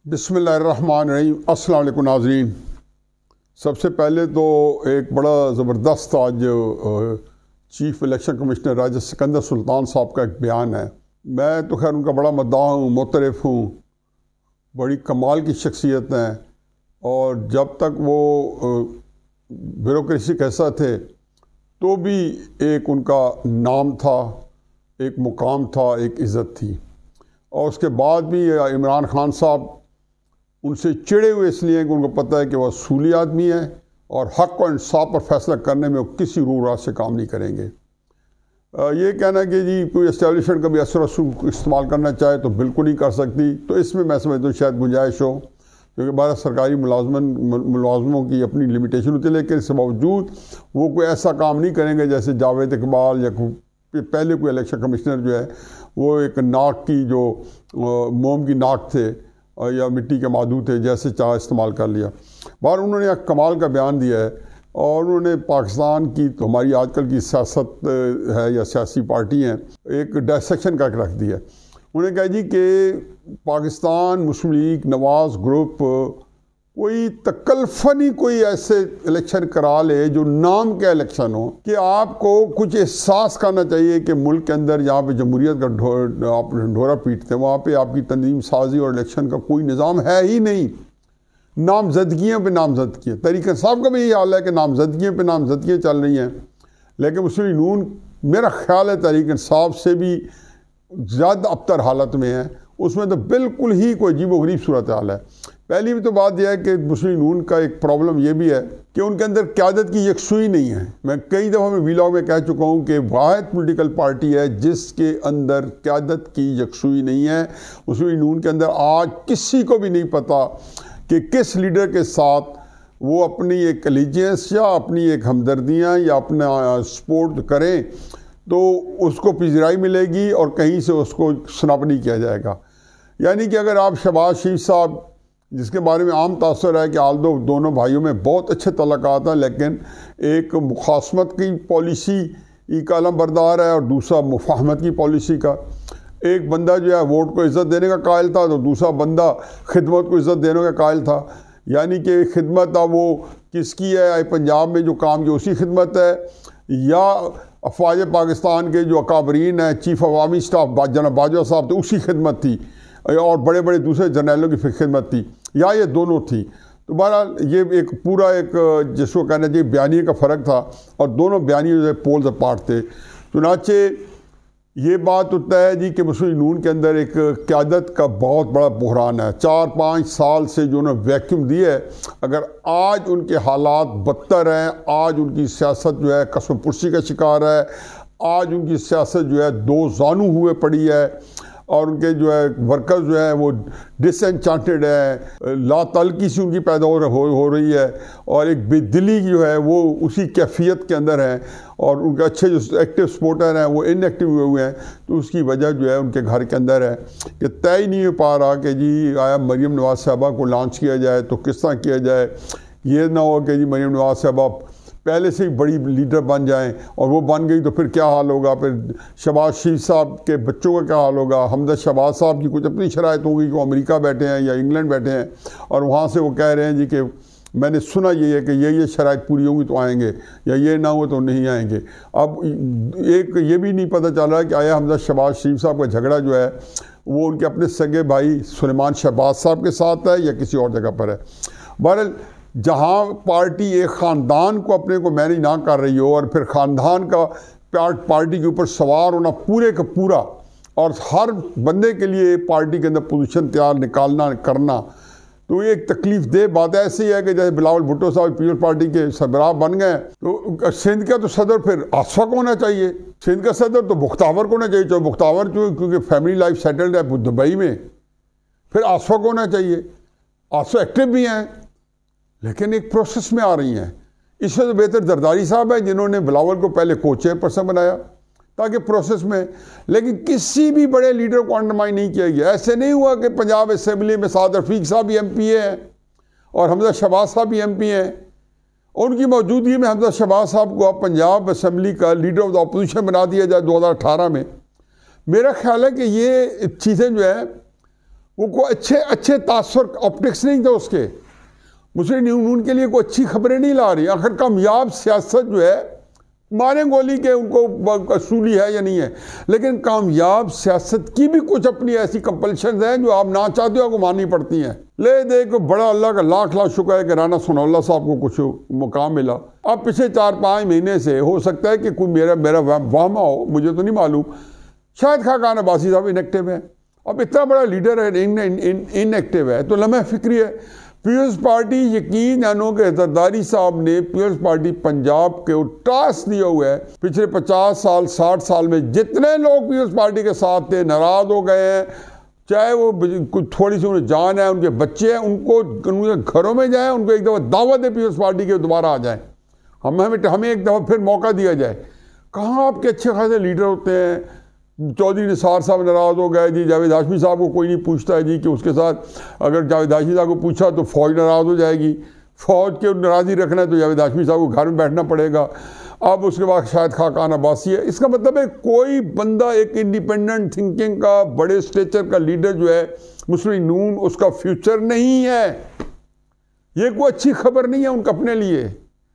बिस्मिल्लाहिर्रहमानिर्रहीम। अस्सलाम वालेकुम नाज़रीन। सबसे पहले तो एक बड़ा ज़बरदस्त आज चीफ़ इलेक्शन कमिश्नर राजा सिकंदर सुल्तान साहब का एक बयान है। मैं तो खैर उनका बड़ा मद्दाह हूँ, मोतरफ़ हूँ, बड़ी कमाल की शख्सियत हैं। और जब तक वो ब्यूरोक्रेसी कैसा थे तो भी एक उनका नाम था, एक मुकाम था, एक इज़्ज़त थी। और उसके बाद भी इमरान खान साहब उनसे चिड़े हुए इसलिए कि उनको पता है कि वह असूली आदमी है और हक़ और इंसाफ पर फैसला करने में वो किसी रूह रात से काम नहीं करेंगे। ये कहना कि जी कोई एस्टेब्लिशमेंट का भी असर रसूख इस्तेमाल करना चाहे तो बिल्कुल नहीं कर सकती, तो इसमें मैं समझता हूँ शायद गुंजाइश हो, क्योंकि बारह सरकारी मुलाजमों की अपनी लिमिटेशन होती है, लेकिन इसके बावजूद वो कोई ऐसा काम नहीं करेंगे जैसे जावेद इकबाल या पहले कोई इलेक्शन कमिश्नर जो है वो एक नाक की जो मोम की नाक थे या मिट्टी के मादू थे, जैसे चाह इस्तेमाल कर लिया। बार उन्होंने एक कमाल का बयान दिया है और उन्होंने पाकिस्तान की तो हमारी आजकल की सियासत है या सियासी पार्टी हैं एक डायसेक्शन का रख दिया। उन्होंने कहा जी कि पाकिस्तान मुस्लिम लीग नवाज ग्रुप कोई तकल्फनी कोई ऐसे इलेक्शन करा ले जो नाम का इलेक्शन हो, कि आपको कुछ एहसास करना चाहिए कि मुल्क के अंदर जहाँ पे जमहूरियत का आप ढोरा पीटते हैं वहाँ पे आपकी तंजीम साजी और इलेक्शन का कोई निज़ाम है ही नहीं। नामजदगियाँ पे नामजदगियाँ, तहरीक इंसाफ का भी यही हाल है कि नामजदगियाँ पे नामजदगियाँ चल रही हैं, लेकिन मुस्लिम नून मेरा ख्याल है तहरीक इंसाफ से भी ज़्यादा अबतर हालत में है। उसमें तो बिल्कुल ही कोई अजीब-ओ-गरीब सूरत हाल है। पहली भी तो बात यह है कि मुस्लिम नून का एक प्रॉब्लम यह भी है कि उनके अंदर क़यादत की यकसुई नहीं है। मैं कई दफ़ा मैं वीलॉग में कह चुका हूँ कि वाहिद पॉलिटिकल पार्टी है जिसके अंदर क़यादत की यकसुई नहीं है। मुस्लिम नून के अंदर आज किसी को भी नहीं पता कि किस लीडर के साथ वो अपनी एक अलीजियंस या अपनी एक हमदर्दियाँ या अपना सपोर्ट करें तो उसको पिजराई मिलेगी और कहीं से उसको स्नब नहीं किया जाएगा। यानी कि अगर आप शहबाज शरीफ साहब, जिसके बारे में आम तासर है कि आल्दो दोनों भाइयों में बहुत अच्छे तल्लुकात हैं, लेकिन एक मुखासमत की पॉलिसी का अलमबरदार है और दूसरा मुफाहमत की पॉलिसी का। एक बंदा जो है वोट को इज़्ज़त देने का कायल था तो दूसरा बंदा खिदमत को इज़्ज़त देने का कायल था। यानी कि खिदमत अब वो किसकी है, पंजाब में जो काम किया उसी खिदमत है, या अफवाज पाकिस्तान के जो अकाबरीन हैं, चीफ अवामी स्टाफ जनाब बाजवा साहब, तो उसकी खिदमत थी, और बड़े बड़े दूसरे जर्नलों की खिदमत थी, या ये दोनों थी। तो बहरहाल ये एक पूरा एक जिसको कहना चाहिए बयानिए का फ़र्क था और दोनों बयानिए जो है पोल्स अपार्ट थे। चुनाचे ये बात होता है जी कि मुस्लिम नून के अंदर एक क़यादत का बहुत बड़ा बहरान है। 4-5 साल से जो उन्होंने वैक्यूम दिया है, अगर आज उनके हालात बदतर हैं, आज उनकी सियासत जो है कसम पुरसी का शिकार है, आज उनकी सियासत जो है दो जानू हुए पड़ी है और उनके जो है वर्कर्स जो है वो डिसएनचांटेड है, लातल्की सी उनकी पैदा हो रही है और एक बेदिली जो है वो उसी कैफियत के अंदर है और उनके अच्छे जो एक्टिव सपोर्टर हैं वो इनएक्टिव हुए हैं। तो उसकी वजह जो है उनके घर के अंदर है कि तय नहीं हो पा रहा कि जी आया मरीम नवाज साहबा को लॉन्च किया जाए तो किस तरह किया जाए। ये ना हो कि जी मरीम नवाज साहबा पहले से ही बड़ी लीडर बन जाएं और वो बन गई तो फिर क्या हाल होगा, फिर शहबाज शरीफ साहब के बच्चों का क्या हाल होगा। हमदर्द शहबाज साहब की कुछ अपनी शराइत होगी कि वो अमेरिका बैठे हैं या इंग्लैंड बैठे हैं और वहाँ से वो कह रहे हैं जी कि मैंने सुना ये है कि ये शराइत पूरी होंगी तो आएंगे, या ये ना हो तो नहीं आएंगे। अब एक ये भी नहीं पता चल रहा है कि आया हमदर्द शहबाज शरीफ साहब का झगड़ा जो है वो उनके अपने सगे भाई सुलेमान शहबाज साहब के साथ है या किसी और जगह पर है। बहरहाल जहाँ पार्टी एक ख़ानदान को अपने को मैनेज ना कर रही हो और फिर ख़ानदान का पार्टी के ऊपर सवार होना पूरे का पूरा और हर बंदे के लिए पार्टी के अंदर पोजीशन तैयार निकालना करना, तो ये एक तकलीफ़ दे बात ऐसी है कि जैसे बिलावल भुट्टो साहब पीपल्स पार्टी के सरबराह बन गए तो सिंध का तो सदर फिर आसफा को होना चाहिए, सिंध का सदर तो मुख्तावर को होना चाहिए, चाहे मुख्तावर क्योंकि फैमिली लाइफ सेटल्ड है दुबई में, फिर आसफा को होना चाहिए। आसफा एक्टिव भी हैं लेकिन एक प्रोसेस में आ रही हैं। इससे तो बेहतर जरदारी साहब है जिन्होंने बिलावल को पहले को चेयरपर्सन बनाया ताकि प्रोसेस में, लेकिन किसी भी बड़े लीडर को अंडरमाइन नहीं किया गया। ऐसे नहीं हुआ कि पंजाब असम्बली में साद रफीक साहब भी MP हैं और हमदर्द शहबाज साहब भी MP हैं, और उनकी मौजूदगी में हमदर्द शहबाज साहब को अब पंजाब असम्बली का लीडर ऑफ द अपोजिशन बना दिया जाए 2018 में। मेरा ख्याल है कि ये चीज़ें जो है वो कोई अच्छे तासर ऑप्टिक्स नहीं थे उसके। मुस्लिम नून के लिए कोई अच्छी खबरें नहीं ला रही। आखिर कामयाब सियासत जो है, मारे गोली के उनको असूली है या नहीं है, लेकिन कामयाब सियासत की भी कुछ अपनी ऐसी कंपल्शन हैं जो आप ना चाहते हो आपको माननी पड़ती हैं। ले देखो, बड़ा अल्लाह का लाख लाख शुक्र है कि राना सनाउल्लाह साहब को कुछ मुकाम मिला। अब पिछले 4-5 महीने से हो सकता है कि कोई मेरा वाहमा हो, मुझे तो नहीं मालूम, शायद खाकान अब्बासी साहब इनएक्टिव है। अब इतना बड़ा लीडर है इनएक्टिव है तो लम्हा फिक्री है। पीपल्स पार्टी यकीन जानो कि जरदारी साहब ने पीपल्स पार्टी पंजाब के टास्क दिया हुआ है। पिछले 50 साल 60 साल में जितने लोग पीपल्स पार्टी के साथ थे नाराज हो गए हैं, चाहे वो कुछ थोड़ी सी उन्हें जान है, उनके बच्चे हैं, उनको उनके घरों में जाए, उनको एक दफ़ा दावत दे पीपल्स पार्टी के दोबारा आ जाए, हमें एक दफ़ा फिर मौका दिया जाए। कहाँ आपके अच्छे खासे लीडर होते हैं। चौधरी निसार साहब नाराज़ हो गए जी, जावेद हाशमी साहब को कोई नहीं पूछता है जी कि उसके साथ अगर जावेद हाशमी साहब को पूछा तो फ़ौज नाराज़ हो जाएगी, फ़ौज के नाराज़ी रखना है तो जावेद हाशमी साहब को घर में बैठना पड़ेगा। अब उसके बाद शायद खाकान अब्बासी है। इसका मतलब है कोई बंदा एक इंडिपेंडेंट थिंकिंग का बड़े स्टेचर का लीडर जो है मुस्लिम नून, उसका फ्यूचर नहीं है। ये कोई अच्छी खबर नहीं है उनका अपने लिए।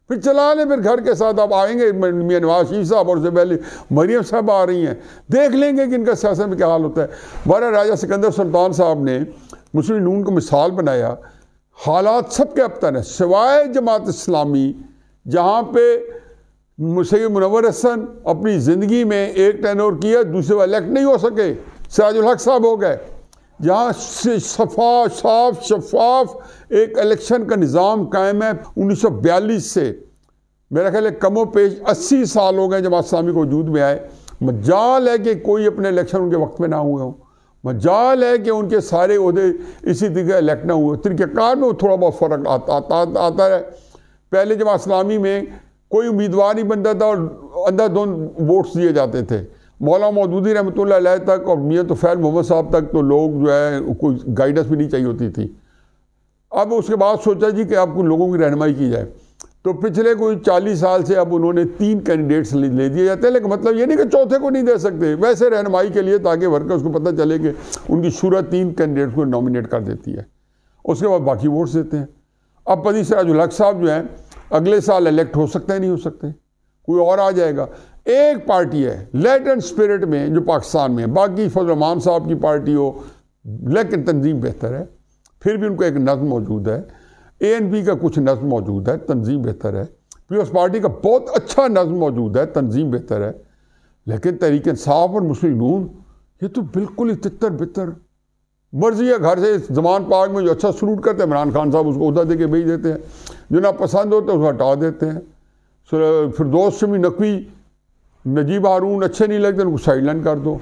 फिर चला लें, फिर घर के साथ आप आएंगे, मियां नवाज शरीफ साहब और उससे पहले मरियम साहब आ रही हैं, देख लेंगे कि इनका सियासत में क्या हाल होता है। हमारा राजा सिकंदर सुल्तान साहब ने मुस्लिम नून को मिसाल बनाया। हालात सबके अबतर हैं सिवाय जमात इस्लामी, जहाँ पे सैयद मुनव्वर हसन अपनी ज़िंदगी में एक टेन्योर किया, दूसरे बार इलेक्ट नहीं हो सके, सिराजुल हक साहब हो गए। जहाँ से साफ शफाफ एक इलेक्शन का निज़ाम कायम है 1942 से, मेरा ख्याल है कमो पेश 80 साल हो गए जमात इस्लामी को वजूद में आए। मजाल है कि कोई अपने इलेक्शन उनके वक्त में ना हुए हों, मजाल है कि उनके सारे ओहदे इसी तरीके इलेक्ट ना हुए। तरीक़ेकार में थोड़ा बहुत फ़र्क आता है। पहले जमात इस्लामी में कोई उम्मीदवार नहीं बनता था और अंधाधुंध वोट्स दिए जाते थे। मौलाना मौदूदी रहमतुल्लाह अलैह तक और मियां तुफैल मोहम्मद साहब तक तो लोग जो है कोई गाइडेंस भी नहीं चाहिए होती थी। अब उसके बाद सोचा जी कि आपको लोगों की रहनुमाई की जाए, तो पिछले कोई 40 साल से अब उन्होंने 3 कैंडिडेट्स ले दिए जाते हैं। लेकिन मतलब ये नहीं कि चौथे को नहीं दे सकते, वैसे रहनुमाई के लिए, ताकि वर्कर्स को पता चले कि उनकी शूरा 3 कैंडिडेट्स को नॉमिनेट कर देती है, उसके बाद बाकी वोट्स देते हैं। अब पदी सिराजुल हक साहब जो हैं अगले साल इलेक्ट हो सकते हैं, नहीं हो सकते, कोई और आ जाएगा। एक पार्टी है लेटेंट स्पिरिट में जो पाकिस्तान में है, बाकी फजल रहमान साहब की पार्टी हो, लेकिन तंजीम बेहतर है, फिर भी उनको एक नज़्म मौजूद है। ANP का कुछ नज़्म मौजूद है, तंजीम बेहतर है। पीपल्स पार्टी का बहुत अच्छा नज़्म मौजूद है, तंजीम बेहतर है। लेकिन तहरीक इंसाफ और मुस्लिम नून ये तो बिल्कुल ही तितर बितर मर्जी है। घर से जमान पाक में जो अच्छा सलूट करते हैं इमरान खान साहब उसको उदा दे के भेज देते हैं, जो ना पसंद होता है उसको हटा देते हैं। फिरदौस शमी नकवी, नजीब हारून अच्छे नहीं लगते, उनको साइडलाइन कर दो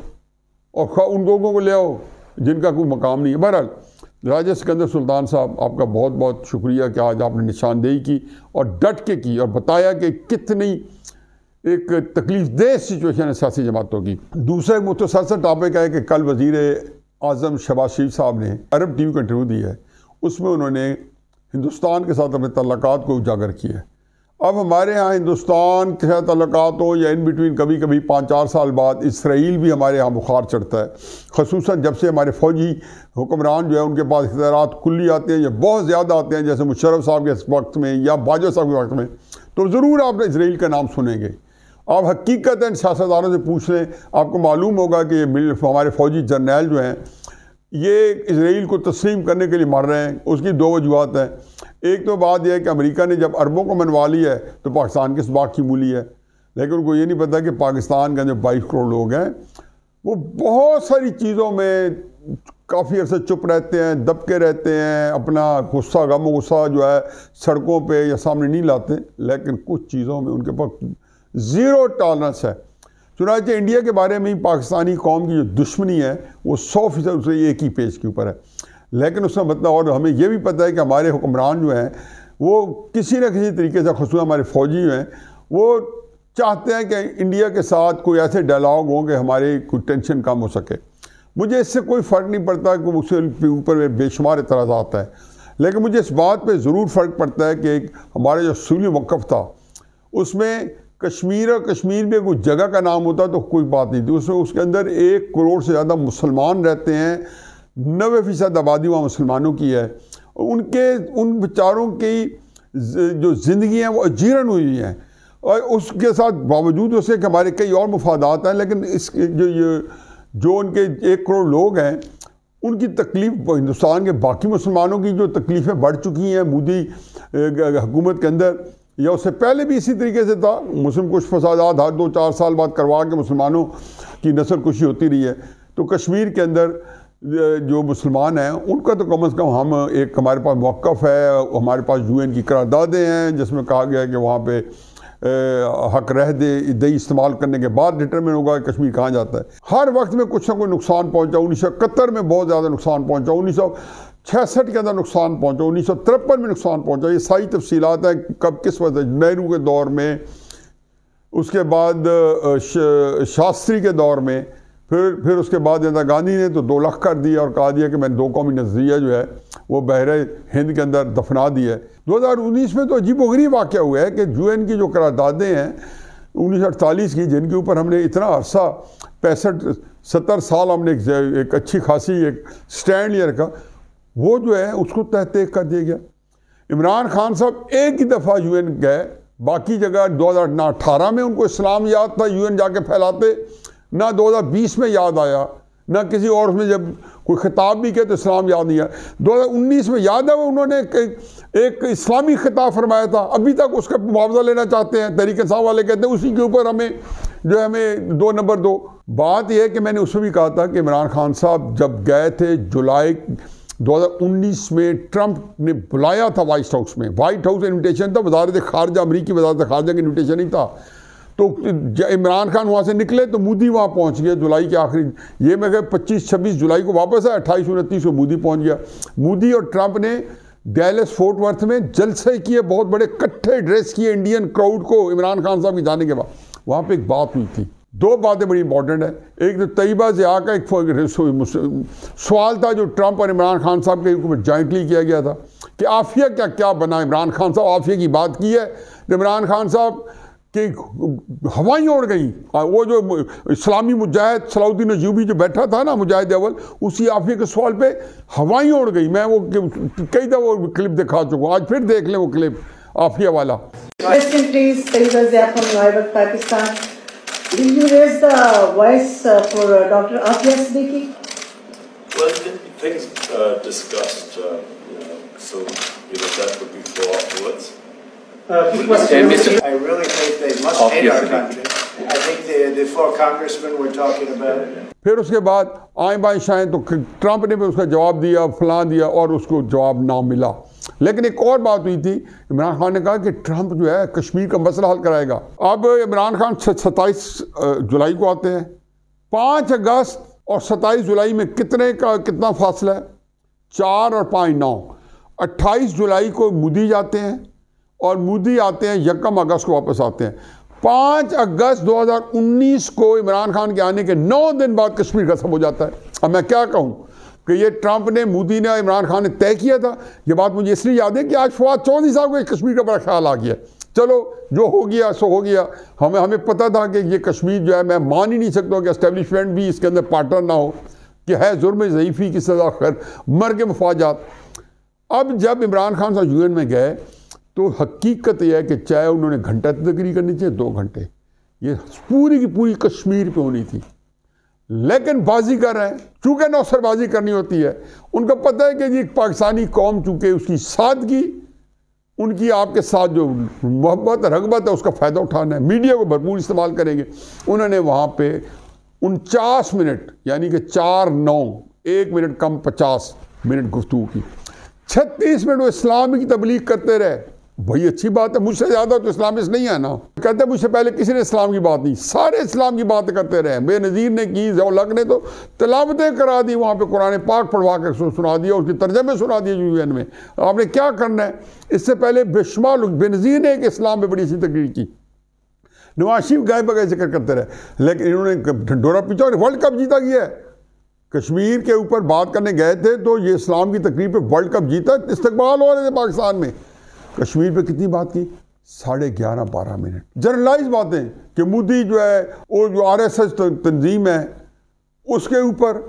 और उन लोगों को ले आओ जिनका कोई मकाम नहीं है। बहरहाल राजा सिकंदर सुल्तान साहब, आपका बहुत बहुत शुक्रिया कि आज आपने निशानदेही की और डट के की और बताया कि कितनी एक तकलीफ देह सिचुएशन है सियासी जमातों की। दूसरा एक मुख्तसर टॉपिक है कि कल वज़ीर आज़म शहबाज शरीफ साहब ने अरब TV को इंटरव्यू दी है, उसमें उन्होंने हिंदुस्तान के साथ अपने तल्लुकात को उजागर किया है। अब हमारे यहाँ हिंदुस्तान के साथ तल्लुकात हो या इन बिटवीन कभी कभी 5-4 साल बाद इसराइल भी हमारे यहाँ बुखार चढ़ता है, ख़ुसूसन जब से हमारे फ़ौजी हुक्मरान जो है उनके पास इख्तियारात कुल्ली आते हैं या बहुत ज़्यादा आते हैं, जैसे मुशर्रफ साहब के वक्त में या बाजवा साहब के वक्त में, तो ज़रूर आपने इसराइल का नाम सुनेंगे। आप हकीकतन सियासतदानों से पूछ लें, आपको मालूम होगा कि ये हमारे फ़ौजी जर्नैल जो हैं ये इसराइल को तस्लीम करने के लिए मर रहे हैं। उसकी 2 वजूहत हैं। एक तो बात यह है कि अमेरिका ने जब अरबों को मनवा लिया है तो पाकिस्तान किस बात की मूली है, लेकिन उनको ये नहीं पता कि पाकिस्तान के जो 22 करोड़ लोग हैं वो बहुत सारी चीज़ों में काफ़ी अर्से चुप रहते हैं, दबके रहते हैं, अपना गुस्सा गम गुस्सा जो है सड़कों पे या सामने नहीं लाते, लेकिन कुछ चीज़ों में उनके पास ज़ीरो टॉलरेंस है। चुनांचे इंडिया के बारे में ही पाकिस्तानी कौम की जो दुश्मनी है वो 100% उससे एक ही पेज के ऊपर है। लेकिन उसका मतलब, और हमें यह भी पता है कि हमारे हुक्मरान जो हैं वो किसी न किसी तरीके से, खुसूस हमारे फ़ौजी जो हैं वो चाहते हैं कि इंडिया के साथ कोई ऐसे डायलॉग हों कि हमारी कोई टेंशन कम हो सके। मुझे इससे कोई फ़र्क नहीं पड़ता कि उसके ऊपर बेशुमार एतराज़ात है, लेकिन मुझे इस बात पर ज़रूर फ़र्क पड़ता है कि एक हमारा जो सूली मौक़िफ़ था उसमें कश्मीर और कश्मीर में कोई जगह का नाम होता तो कोई बात नहीं थी, उसमें उसके अंदर 1 करोड़ से ज़्यादा मुसलमान रहते हैं 90% आबादी वहाँ मुसलमानों की है। उन बेचारों की जो ज़िंदगी है वो अजीरन हुई हैं, और उसके साथ बावजूद उसके कि हमारे कई और मुफादात हैं, लेकिन इस जो उनके 1 करोड़ लोग हैं उनकी तकलीफ, हिंदुस्तान के बाकी मुसलमानों की जो तकलीफ़ें बढ़ चुकी हैं मोदी हुकूमत के अंदर, या उससे पहले भी इसी तरीके से था। मुस्लिम कुछ फसादात हर 2-4 साल बाद करवा के मुसलमानों की नस्ल कुशी होती रही है। तो कश्मीर के अंदर जो मुसलमान हैं उनका तो कम से कम हमारे पास मौक़िफ़ है, हमारे पास UN की करारदादें हैं जिसमें कहा गया है कि वहाँ पे हक रह दे इस्तेमाल करने के बाद डिटरमिन होगा कि कश्मीर कहाँ जाता है। हर वक्त में कुछ ना कोई नुकसान पहुँचा। 1971 में बहुत ज़्यादा नुकसान पहुँचा, 1966 के अंदर नुकसान पहुँचा, 1953 में नुकसान पहुँचा। ये सारी तफसीलात हैं कब किस वजह, नेहरू के दौर में, उसके बाद शास्त्री के दौर में, फिर उसके बाद इंदिरा गांधी ने तो 2 लाख कर दिया और कहा दिया कि मैंने 2 कौमी नज़रिया जो है वो बहरे हिंद के अंदर दफना दिया है। 2019 में तो अजीबोगरीब वाक़या हुआ है कि UN की जो करारदादें हैं 1948 की, जिनके ऊपर हमने इतना अरसा 65-70 साल हमने एक अच्छी खासी एक स्टैंड लिया रखा, वो जो है उसको तहत कर दिया गया। इमरान खान साहब एक ही दफ़ा UN गए, बाकी जगह 2018 में उनको इस्लाम याद था, UN जाके फैलाते, ना 2020 में याद आया, ना किसी और में जब कोई खिताब भी किया तो इस्लाम याद नहीं आया। 2019 में याद है वो उन्होंने एक इस्लामी खिताब फरमाया था, अभी तक उसका मुआवजा लेना चाहते हैं। तहरीक इंसाफ वाले कहते हैं उसी के ऊपर हमें 2 नंबर 2। बात यह है कि मैंने उसमें भी कहा था कि इमरान खान साहब जब गए थे जुलाई 2019 में, ट्रंप ने बुलाया था व्हाइट हाउस में, व्हाइट हाउस इन्विटेशन था, वजारत खारजा, अमरीकी वजारत खारजा का इन्विटेशन नहीं था। तो इमरान खान वहाँ से निकले तो मोदी वहाँ पहुँच गया जुलाई के आखिरी, ये मैं कह 25-26 जुलाई को वापस आया, 28-29 को मोदी पहुँच गया। मोदी और ट्रंप ने डैलस फोर्ट वर्थ में जलसे किए, बहुत बड़े कट्ठे ड्रेस किए इंडियन क्राउड को इमरान खान साहब के जाने के बाद। वहाँ पे एक बात हुई थी, 2 बातें बड़ी इंपॉर्टेंट है। एक तो तैयबा ज़िया का एक सवाल था जो ट्रंप और इमरान खान साहब के ऊपर जॉइंटली किया गया था कि आफिया क्या बना। इमरान खान साहब आफिया की बात की है तो इमरान खान साहब कि हवाई उड़ गई। वो जो इस्लामी मुजाहिद सलाउद्दीन अयूबी जो बैठा था ना, मुजाहिद अव्वल, उसी आफिया के सवाल पे हवाई उड़ गई। मैं वो कई दफ़ा वो क्लिप दिखा चुका हूँ, आज फिर देख लें वो क्लिप आफिया वाला। Will you raise the voice for Dr. Afia Siddiqui? Well, things discussed, so that would be for afterwards. I really think they must hate our country. I think the 4 congressmen were talking about it. फिर उसके बाद आए बाएं शाएं तो Trump ने भी उसका जवाब दिया, फलां दिया, और उसको जवाब ना मिला। लेकिन एक और बात हुई थी, इमरान खान ने कहा कि ट्रंप जो है कश्मीर का मसला हल कराएगा। अब इमरान खान 27 जुलाई को आते हैं, 5 अगस्त और 27 जुलाई में कितना फासला है? 4 और 5 9। 28 जुलाई को मोदी जाते हैं और मोदी आते हैं 1 अगस्त को वापस आते हैं। 5 अगस्त 2019 को इमरान खान के आने के 9 दिन बाद कश्मीर खत्म हो जाता है। अब मैं क्या कहूँ कि ये ट्रंप ने, मोदी ने, इमरान खान ने तय किया था। ये बात मुझे इसलिए याद है कि आज फवाद चौधरी साहब को कश्मीर का बड़ा ख्याल आ गया। चलो जो हो गया सो हो गया। हमें पता था कि ये कश्मीर जो है, मैं मान ही नहीं सकता कि एस्टेब्लिशमेंट भी इसके अंदर पार्टनर ना हो, कि है जुर्म ज़ईफ़ी की सज़ा, खैर मर के मफाजात। अब जब इमरान खान साहब UN में गए तो हकीकत यह है कि चाहे उन्होंने घंटा तकरीर करनी चाहिए 2 घंटे, ये पूरी की पूरी कश्मीर पे होनी थी, लेकिन बाजी कर रहे हैं। चूँकि नौसरबाजी करनी होती है, उनको पता है कि जी पाकिस्तानी कौम चूँकि उसकी सादगी, उनकी आपके साथ जो मोहब्बत रगबत है, उसका फ़ायदा उठाना है, मीडिया को भरपूर इस्तेमाल करेंगे। उन्होंने वहाँ पे 49 मिनट, यानी कि 4-9, 1 मिनट कम 50 मिनट गुफ्तगू की। 36 मिनट वो इस्लाम की तबलीग करते रहे। भाई अच्छी बात है, मुझसे ज़्यादा तो इस्लामिस्ट नहीं है ना। कहते मुझसे पहले किसी ने इस्लाम की बात नहीं, सारे इस्लाम की बात करते रहे। बेनज़ीर ने की, ज़ौलक ने तो तलावतें करा दी, वहाँ पे कुरान पाक पढ़वा कर सुना दिया, उसके तर्जमे सुना दिए UN में। आपने क्या करना है? इससे पहले बेशुमार बेनज़ीर ने एक इस्लाम में बड़ी सी तकरीर की। नवाज शरीफ गाय बगैर जिक्र करते रहे, लेकिन इन्होंने ढंडोरा पीछा और वर्ल्ड कप जीता गया है। कश्मीर के ऊपर बात करने गए थे तो ये इस्लाम की तकरीर पे वर्ल्ड कप जीता, इस्तकबाल हो रहे थे पाकिस्तान में। कश्मीर पे कितनी बात की? 11.5-12 मिनट जनरलाइज बातें कि मोदी जो है, वो जो RSS तंजीम है उसके ऊपर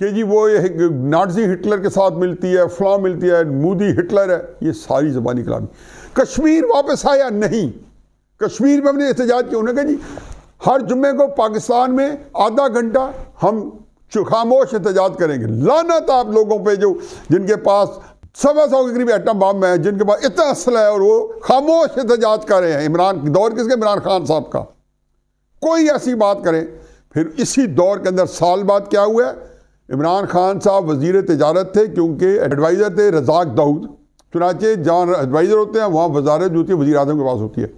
कि जी वो नाजी हिटलर के साथ मिलती है, फलां मिलती है, मोदी हिटलर है, ये सारी ज़बानी कलामी। कश्मीर वापस आया नहीं, कश्मीर में हमने एहतजाज किया। उन्होंने कहा जी हर जुम्मे को पाकिस्तान में आधा घंटा हम खामोश एहतजाज करेंगे। लानत आप लोगों पे जो जिनके पास 100 के करीब एटम बम है, जिनके पास इतना असला है और वो खामोश एहतजाज कर रहे हैं। इमरान दौर किसके? इमरान खान साहब का। कोई ऐसी बात करें। फिर इसी दौर के अंदर साल बाद क्या हुआ? इमरान खान साहब वजीर तिजारत थे, क्योंकि एडवाइज़र थे रज़ाक दाऊद। चुनाचे जहाँ एडवाइज़र होते हैं वहाँ वजारत जो होती है वज़ीर आज़म के पास होती है।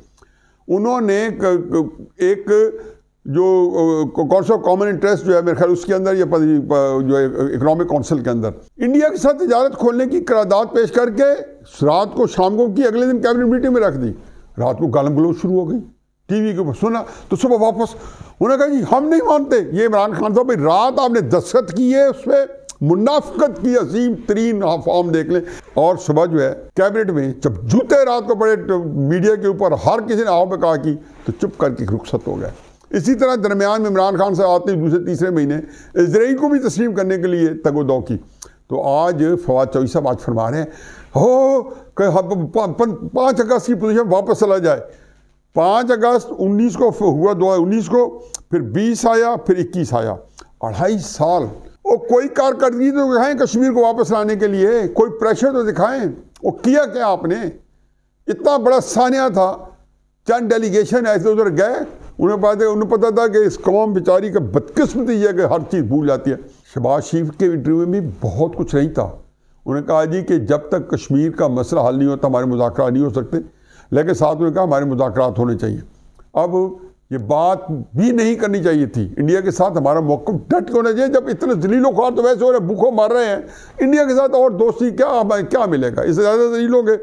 उन्होंने एक जो कौन सा कॉमन इंटरेस्ट जो है मेरे ख्याल उसके अंदर, ये जो इकोनॉमिक काउंसिल के अंदर इंडिया के साथ तिजारत खोलने की करारदाद पेश करके रात को शाम को की, अगले दिन कैबिनेट मीटिंग में रख दी। रात को गालम गलोच शुरू हो गई, टीवी के ऊपर सुना तो सुबह वापस उन्होंने कहा जी हम नहीं मानते। ये इमरान खान साहब भाई रात आपने दस्तखत की है, उसमें मुनाफिकत की अजीम तरीन फॉर्म देख लें। और सुबह जो है कैबिनेट में जब जूते रात को पड़े मीडिया के ऊपर, हर किसी ने आओ पे कहा कि तो चुप करके रुखसत हो गया। इसी तरह दरमियान में इमरान खान से आते दूसरे तीसरे महीने इजराइल को भी तस्लीम करने के लिए तगोदौ की। तो आज फवाद चौधरी साहब आज फरमा रहे हैं हो 5 अगस्त की पोजीशन वापस चला जाए। 5 अगस्त 19 को हुआ, 2019 को, फिर 20 आया, फिर 21 आया, 2.5 साल। और कोई कारकर्दगी तो दिखाएं कश्मीर को वापस लाने के लिए, कोई प्रेशर तो दिखाएं। वो किया क्या आपने? इतना बड़ा सानिया था, चंद डेलीगेशन ऐसे उधर गए, उन्हें पता था कि इस कौम बेचारी का बदकिस्मती है कि हर चीज़ भूल जाती है। शहबाज शरीफ के इंटरव्यू में भी बहुत कुछ नहीं था। उन्होंने कहा जी कि जब तक कश्मीर का मसला हल नहीं होता हमारे मुज़ाकरात नहीं हो सकते, लेकिन साथ में कहा हमारे मुज़ाकरात होने चाहिए। अब ये बात भी नहीं करनी चाहिए थी। इंडिया के साथ हमारा मौक़िफ़ डट के होना चाहिए। जब इतने जलीलो ख्वार तो वैसे हो रहे, भूखों मार रहे हैं, इंडिया के साथ और दोस्ती क्या मिलेगा? इससे ज़्यादा जलील होंगे।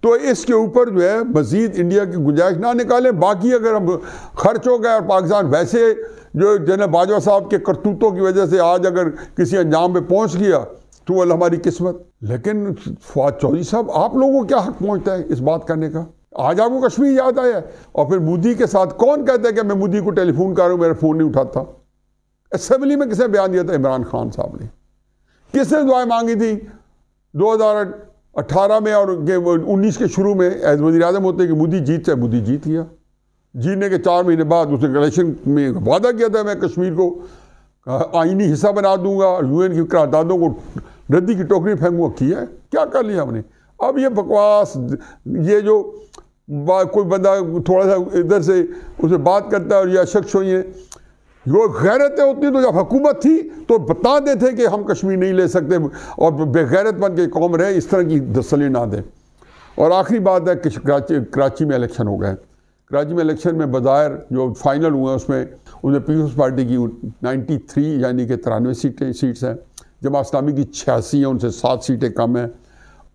तो इसके ऊपर जो है मज़ीद इंडिया की गुंजाइश ना निकालें। बाकी अगर हम खर्च हो गए और पाकिस्तान वैसे जो जनरल बाजवा साहब के करतूतों की वजह से आज अगर किसी अंजाम पे पहुंच गया तो वह हमारी किस्मत। लेकिन फवाद चौधरी साहब आप लोगों को क्या हक पहुंचता है इस बात करने का? आज आपको कश्मीर याद आया? और फिर मोदी के साथ कौन कहता है कि मैं मोदी को टेलीफोन कर रहा हूँ, मेरा फ़ोन नहीं उठाता? असेंबली में किसने बयान दिया था? इमरान खान साहब ने। किसने दुआएं मांगी थी 2018 में और 19 के शुरू में एज वज़ीर आज़म होते कि मोदी जीत जाए? मोदी जीत गया। जीतने के 4 महीने बाद उसने इलेक्शन में वादा किया था मैं कश्मीर को आईनी हिस्सा बना दूंगा और यूएन की करारदादों को रद्दी की टोकरी फेंकूंगा। किया है? क्या कर लिया हमने? अब ये बकवास, ये जो कोई बंदा थोड़ा सा इधर से उसे बात करता है और यह शख्स हुई है, जो गैरतें होती तो जब हुकूमत थी तो बता देते कि हम कश्मीर नहीं ले सकते और बेगैरत बन के कौम रहे, इस तरह की दसली ना दें। और आखिरी बात है कि कराची में इलेक्शन हो गए। कराची में इलेक्शन में बज़ाहिर जो फाइनल हुआ उसमें पीपल्स पार्टी की 93 यानी कि 93 सीट्स हैं, जमात इस्लामी की 86 हैं, उनसे 7 सीटें कम हैं,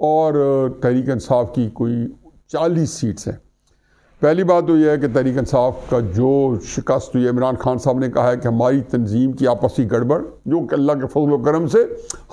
और तहरीक इंसाफ की कोई 40 सीट्स हैं। पहली बात तो यह है कि तहरीक इंसाफ का जो शिकस्त हुई है, इमरान खान साहब ने कहा है कि हमारी तंजीम की आपसी गड़बड़ जो कि अल्लाह के फजल व करम से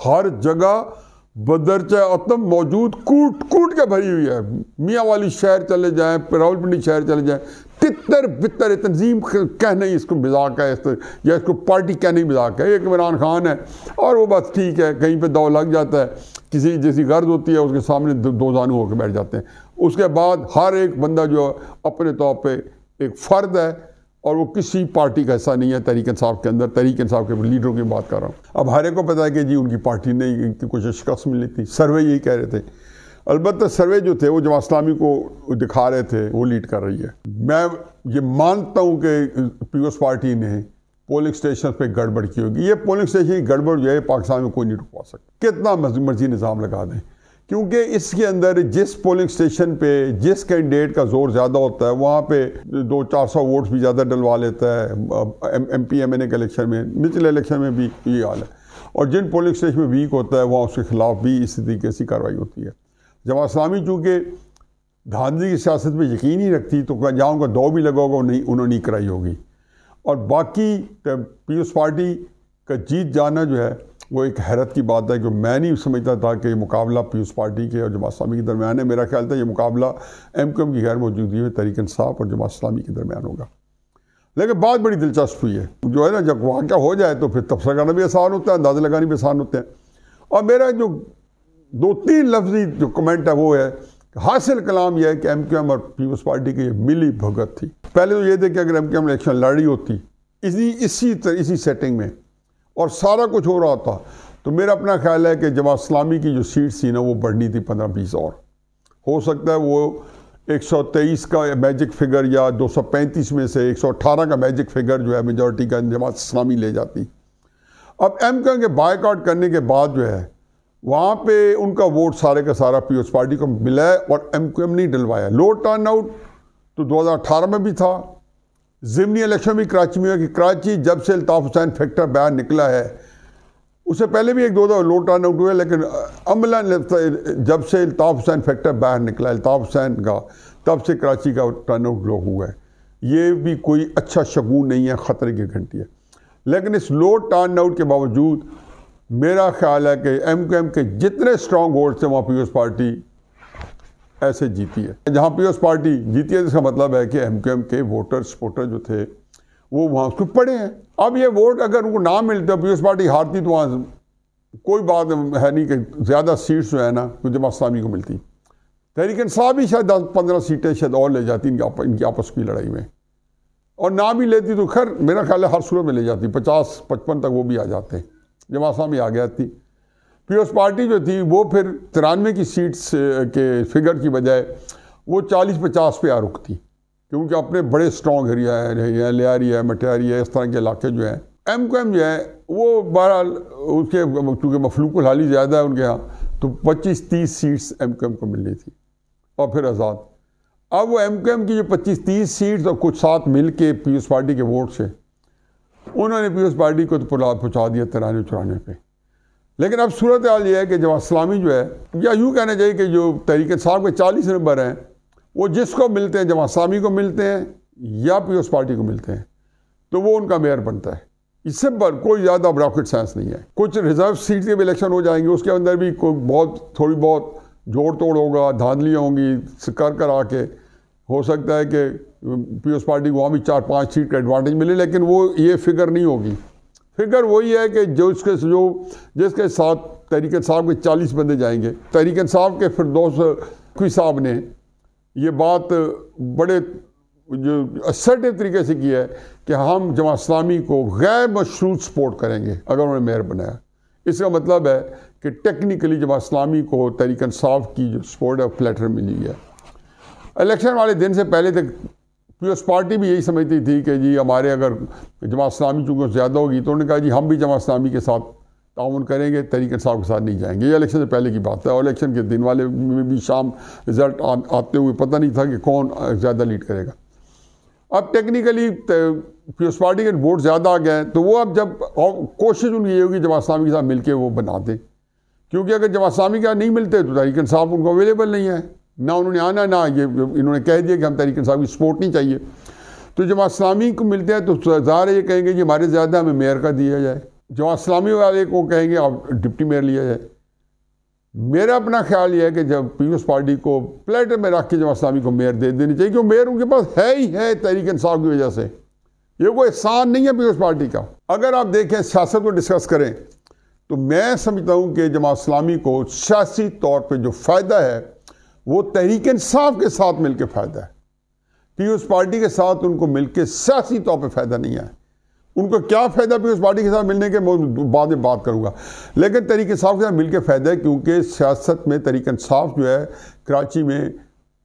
हर जगह बदरचा अतम मौजूद कूट के भरी हुई है। मियाँ वाली शहर चले जाएँ, रावलपिंडी शहर चले जाएँ, तितर बितर तंजीम कहना ही इसको मजाक है, या इसको पार्टी कहना ही मजाक है। एक इमरान खान है और वो बस ठीक है, कहीं पे दौड़ लग जाता है, किसी जैसी गर्द होती है उसके सामने दो जानू होकर बैठ जाते हैं। उसके बाद हर एक बंदा जो अपने तौर पे एक फ़र्द है और वो किसी पार्टी का हिस्सा नहीं है तहरीक इंसाफ के अंदर। तहरीक इंसाफ के लीडरों की बात कर रहा हूँ। अब हर एक को पता है कि जी उनकी पार्टी ने कुछ शिकस्त मिली थी। सर्वे यही कह रहे थे। अलबत्ता सर्वे जो थे वो जमात इस्लामी को दिखा रहे थे वो लीड कर रही है। मैं ये मानता हूँ कि पीपल्स पार्टी ने पोलिंग स्टेशन पे गड़बड़ की होगी। ये पोलिंग स्टेशन की गड़बड़ जो है पाकिस्तान में कोई नहीं रुकवा सकता, कितना मर्जी निज़ाम लगा दें, क्योंकि इसके अंदर जिस पोलिंग स्टेशन पे जिस कैंडिडेट का जोर ज़्यादा होता है वहाँ पे 200-400 वोट्स भी ज़्यादा डलवा लेता है। MP MNA के इलेक्शन में, निचले इलेक्शन में भी ये हाल है। और जिन पोलिंग स्टेशन में वीक होता है वहाँ उसके खिलाफ भी इसी तरीके से कार्रवाई होती है। जमात इस्लामी चूँकि धांधली की सियासत में यकीन ही रखती तो जहाँ उनका दौ भी लगा होगा उन्होंने नहीं कराई होगी। और बाकी पीपल्स पार्टी का जीत जाना जो है वो एक हैरत की बात है कि मैं नहीं समझता था कि मुकाबला पीपल्स पार्टी के और जमात इस्लामी के दरमियान है। मेरा ख्याल था ये मुकाबला MQM की गैर मौजूदगी में तहरीक इंसाफ और जमात इस्लामी के दरमियान होगा। लेकिन बात बड़ी दिलचस्प हुई है जो है ना, जब वाक़या हो जाए तो फिर तबसरा करना भी आसान होता है, अंदाज़ा लगाना भी आसान होते हैं। और मेरा जो 2-3 लफ्जी जो कमेंट है वो है, हासिल कलाम यह है कि MQM और पीपल्स पार्टी की मिली भगत थी। पहले तो ये थे कि अगर MQM इलेक्शन लड़ रही होती इसी सेटिंग में और सारा कुछ हो रहा था, तो मेरा अपना ख्याल है कि जमात इस्लामी की जो सीट्स थी ना वो बढ़नी थी 15-20 और। हो सकता है वो 123 का मैजिक फिगर या 235 में से 118 का मैजिक फिगर जो है मेजॉरिटी का जमात इस्लामी ले जाती। अब MQM के बायकॉट करने के बाद जो है वहाँ पे उनका वोट सारे का सारा पीपल्स पार्टी को मिला है और MQM नहीं डलवाया। लो टर्न आउट तो 2018 में भी था, ज़िमनी इलेक्शन भी कराची में हुआ कि कराची जब से अल्ताफ़ हुसैन फैक्टर बाहर निकला है, उससे पहले भी 1-2 दफ़ा लो टर्न आउट हुए, लेकिन अमलन जब से अल्ताफ़ हुसैन फैक्टर बाहर निकला अल्ताफ़ हुसैन का, तब से कराची का टर्न आउट लो हुआ है। ये भी कोई अच्छा शगुन नहीं है, ख़तरे की घंटी है। लेकिन इस लो टर्न आउट के बावजूद मेरा ख्याल है कि MQM के जितने स्ट्रॉन्ग होल्ड थे वहाँ पीपल्स पार्टी ऐसे जीती है। जहाँ पीपल्स पार्टी जीती है इसका मतलब है कि MQM के वोटर सपोर्टर जो थे वो वहाँ उसको पड़े हैं। अब ये वोट अगर उनको ना मिलते, पीपल्स पार्टी हारती, तो वहाँ कोई बात है नहीं कि ज़्यादा सीट्स जो है ना तो जमात इस्लामी को मिलती। तहरीक इंसाफ भी शायद 10-15 सीटें शायद और ले जाती इनकी आपस की लड़ाई में, और ना भी लेती तो खैर मेरा ख्याल है हर सूरत में ले जाती, 50-55 तक वो भी आ जाते। जमात इस्लामी आ गया थी। पीपल्स पार्टी जो थी वो फिर 93 की सीट्स के फिगर की बजाय वो 40-50 पे आ रुकती, क्योंकि अपने बड़े स्ट्रॉन्ग एरिया है, लियारी है, मटियारी है, इस तरह के इलाके जो हैं। MQM जो है वो बहरहाल उसके चूँकि मफलूकुल हाली ज़्यादा है उनके यहाँ, तो 25-30 सीट्स MQM को मिलनी थी और फिर आज़ाद। अब वो MQM की जो 25-30 सीट्स और कुछ साथ मिल के पीपल्स पार्टी के वोट से उन्होंने पीपल्स पार्टी को तो पहुँचा दिया 93-94 पे। लेकिन अब सूरत हाल ये है कि जमात इस्लामी जो है, या यूँ कहना चाहिए कि जो तहरीक इंसाफ के 40 नंबर हैं वो जिसको मिलते हैं, जमात इस्लामी को मिलते हैं या पीपल्स पार्टी को मिलते हैं, तो वो उनका मेयर बनता है। इससे पर कोई ज़्यादा रॉकेट साइंस नहीं है। कुछ रिजर्व सीट के भी इलेक्शन हो जाएंगे, उसके अंदर भी कोई थोड़ी बहुत जोड़ तोड़ होगा, धांधलियाँ होंगी, कर आके हो सकता है कि पीपल्स पार्टी को वहाँ भी 4-5 सीट का एडवांटेज मिले, लेकिन वो ये फिगर नहीं होगी। फिगर वही है कि जिसके साथ तहरीक इंसाफ के 40 बंदे जाएंगे। तहरीक इंसाफ के फिरदौस साहब ने ये बात बड़े जो असर्टिव तरीके से की है कि हम जमात इस्लामी को गैर मशरूत सपोर्ट करेंगे अगर उन्होंने मेयर बनाया। इसका मतलब है कि टेक्निकली जमात इस्लामी को तहरीक इंसाफ की जो सपोर्ट है फ्लैटर मिली है। इलेक्शन वाले दिन से पहले तक पीपल्स पार्टी भी यही समझती थी कि जी हमारे अगर जमात इस्लामी चूँकि ज़्यादा होगी तो उन्होंने कहा जी हम भी जमात इस्लामी के साथ ताउन करेंगे, तहरीक इंसाफ के साथ नहीं जाएंगे। ये इलेक्शन से पहले की बात है, और इलेक्शन के दिन वाले में भी शाम रिजल्ट आते हुए पता नहीं था कि कौन ज़्यादा लीड करेगा। अब टेक्निकली पीपल्स पार्टी के वोट ज़्यादा आ गए, तो वो अब जब कोशिश उनकी ये होगी जमात इस्लामी के साथ मिलकर वो बना दें, क्योंकि अगर जमात इस्लामी का नहीं मिलते तो तहरीक इंसाफ उनको अवेलेबल नहीं है, ना उन्होंने आना, ना ये इन्होंने कह दिया कि हम तहरीक इंसाफ की सपोर्ट नहीं चाहिए। तो जमात इस्लामी को मिलते हैं तो ज़ाहिर है ये कहेंगे जी हमारे ज़्यादा हमें मेयर का दिया जाए, जमात इस्लामी वाले को कहेंगे आप डिप्टी मेयर लिया जाए। मेरा अपना ख्याल ये है कि जब पीपल्स पार्टी को प्लेटर में रख के जमात इस्लामी को मेयर दे देनी चाहिए, क्योंकि मेयर उनके पास है ही है तहरीक इंसाफ की वजह से। ये कोई एहसान नहीं है पीपल्स पार्टी का। अगर आप देखें सियासत को डिस्कस करें तो मैं समझता हूँ कि जमात इस्लामी को सियासी तौर पर जो फ़ायदा है वो तहरीक इंसाफ के साथ मिलकर फ़ायदा है। पीपल्स पार्टी के साथ उनको मिलकर सियासी तौर पर फ़ायदा नहीं है। उनको क्या फ़ायदा पीपल्स पार्टी के साथ मिलने के, बाद में बात करूँगा, लेकिन तहरीक इंसाफ के साथ मिलकर फ़ायदा है क्योंकि सियासत में तहरीक इंसाफ जो है कराची में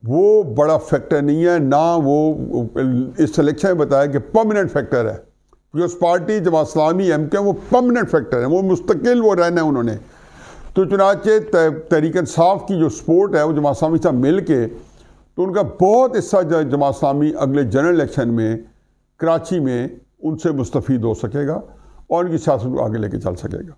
वो बड़ा फैक्टर नहीं है, ना वो इस सिलेक्शन में बताया कि परमानेंट फैक्टर है। Peoples party, Jamaat Islami, MQM वो परमानेंट फैक्टर है, वो मुस्तकिल वो रहना है उन्होंने। तो चुनाचे तहरीक इंसाफ की जो सपोर्ट है वो जमात इस्लामी से मिल के, तो उनका बहुत हिस्सा जमात इस्लामी अगले जनरल इलेक्शन में कराची में उनसे मुस्तफ़ीद हो सकेगा और उनकी सियासत को आगे लेके चल सकेगा।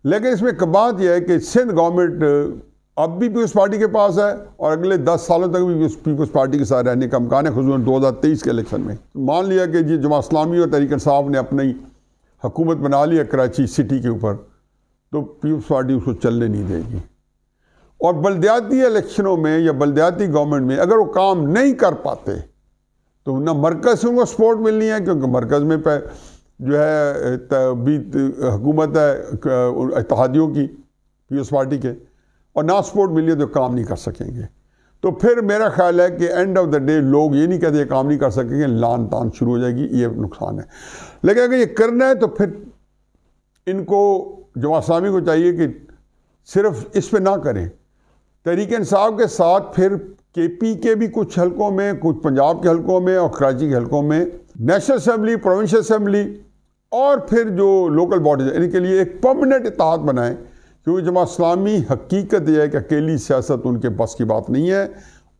लेकिन इसमें एक बात यह है कि सिंध गवर्नमेंट अब भी पीपल्स पार्टी के पास है और अगले 10 सालों तक भी पीपल्स पार्टी के साथ रहने का इम्कान है, ख़ुसूसन 2023 के इलेक्शन में। मान लिया कि जी जमात इस्लामी और तहरीक इंसाफ ने अपनी हुकूमत बना ली है कराची सिटी के ऊपर, तो पीपल्स पार्टी उसको चलने नहीं देगी। और बल्दियाती इलेक्शनों में या बल्दियाती गवर्नमेंट में अगर वो काम नहीं कर पाते तो ना मरकज़ से उनको सपोर्ट मिलनी है, क्योंकि मरकज़ में जो है भी हुकूमत है इत्तेहादियों की, पीपल्स पार्टी के, और ना सपोर्ट मिली है तो काम नहीं कर सकेंगे। तो फिर मेरा ख्याल है कि एंड ऑफ द डे लोग ये नहीं कहते काम नहीं कर सकेंगे, लान तान शुरू हो जाएगी, ये नुकसान है। लेकिन अगर ये करना है तो फिर इनको जमात इस्लामी को चाहिए कि सिर्फ इस पे ना करें, तहरीक इंसाफ के साथ फिर केपी के भी कुछ हलकों में, कुछ पंजाब के हलकों में और कराची के हलकों में नेशनल असम्बली, प्रोविंशियल असम्बली और फिर जो लोकल बॉडीज है, इनके लिए एक परमानेंट इत्तेहाद बनाएं। क्योंकि जमात इस्लामी हकीकत यह है कि अकेली सियासत उनके बस की बात नहीं है,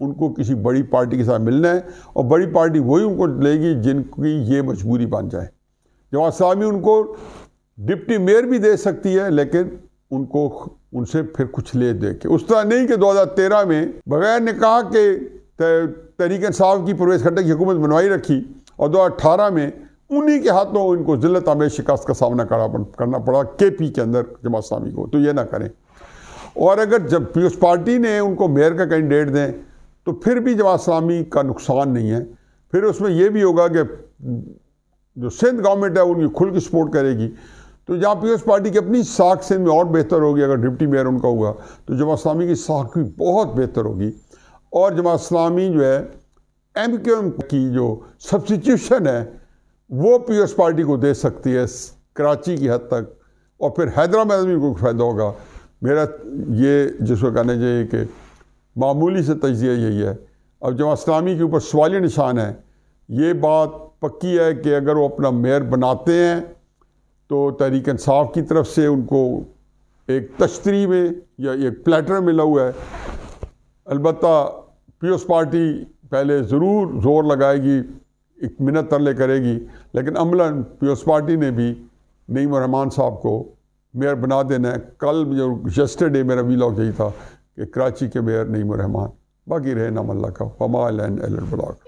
उनको किसी बड़ी पार्टी के साथ मिलना है, और बड़ी पार्टी वही उनको लेगी जिनकी ये मजबूरी बन जाए। जमात इस्लामी उनको डिप्टी मेयर भी दे सकती है, लेकिन उनको उनसे फिर कुछ ले दे के, उस तरह नहीं कि 2013 में बगैर ने कहा कि तहरीक इंसाफ की परवेज़ खट्टर की हुकूमत बनवाई रखी, और 2018 में उन्हीं के हाथों इनको जिल्लत आमेज शिकस्त का सामना करना पड़ा केपी के अंदर जमात इस्लामी को। तो ये ना करें। और अगर जब पीपल्स पार्टी ने उनको मेयर का कैंडिडेट दें तो फिर भी जमात इस्लामी का नुकसान नहीं है। फिर उसमें यह भी होगा कि जो सिंध गवर्नमेंट है उनकी खुल की सपोर्ट करेगी, तो जहाँ पीपल्स पार्टी की अपनी साख सिंध में और बेहतर होगी, अगर डिप्टी मेयर उनका हुआ तो जमात इस्लामी की साख भी बहुत बेहतर होगी। और जमात इस्लामी जो है MQM की जो सब्स्टिट्यूशन है वो पीपल्स पार्टी को दे सकती है कराची की हद तक, और फिर हैदराबाद में भी फ़ायदा होगा। मेरा ये जिसको कहना चाहिए कि मामूली से तजिया यही है। अब जमात इस्लामी के ऊपर सवालिया निशान है, ये बात पक्की है कि अगर वो अपना मेयर बनाते हैं तो तहरीक इंसाफ की तरफ से उनको एक तश्तरी में या एक प्लेटर मिला हुआ है। अलबत्ता पीपल्स पार्टी पहले ज़रूर ज़ोर लगाएगी, एक मिन्नत तरले करेगी, लेकिन अमलन पीपल्स पार्टी ने भी नईम रहमान साहब को मेयर बना देना है। कल जो यस्टरडे मेरा वीलॉग यही था कि कराची के मेयर नईम रहमान, बाकी रहे नाम अल्लाह का। फमाल एंड एल ब्लॉग।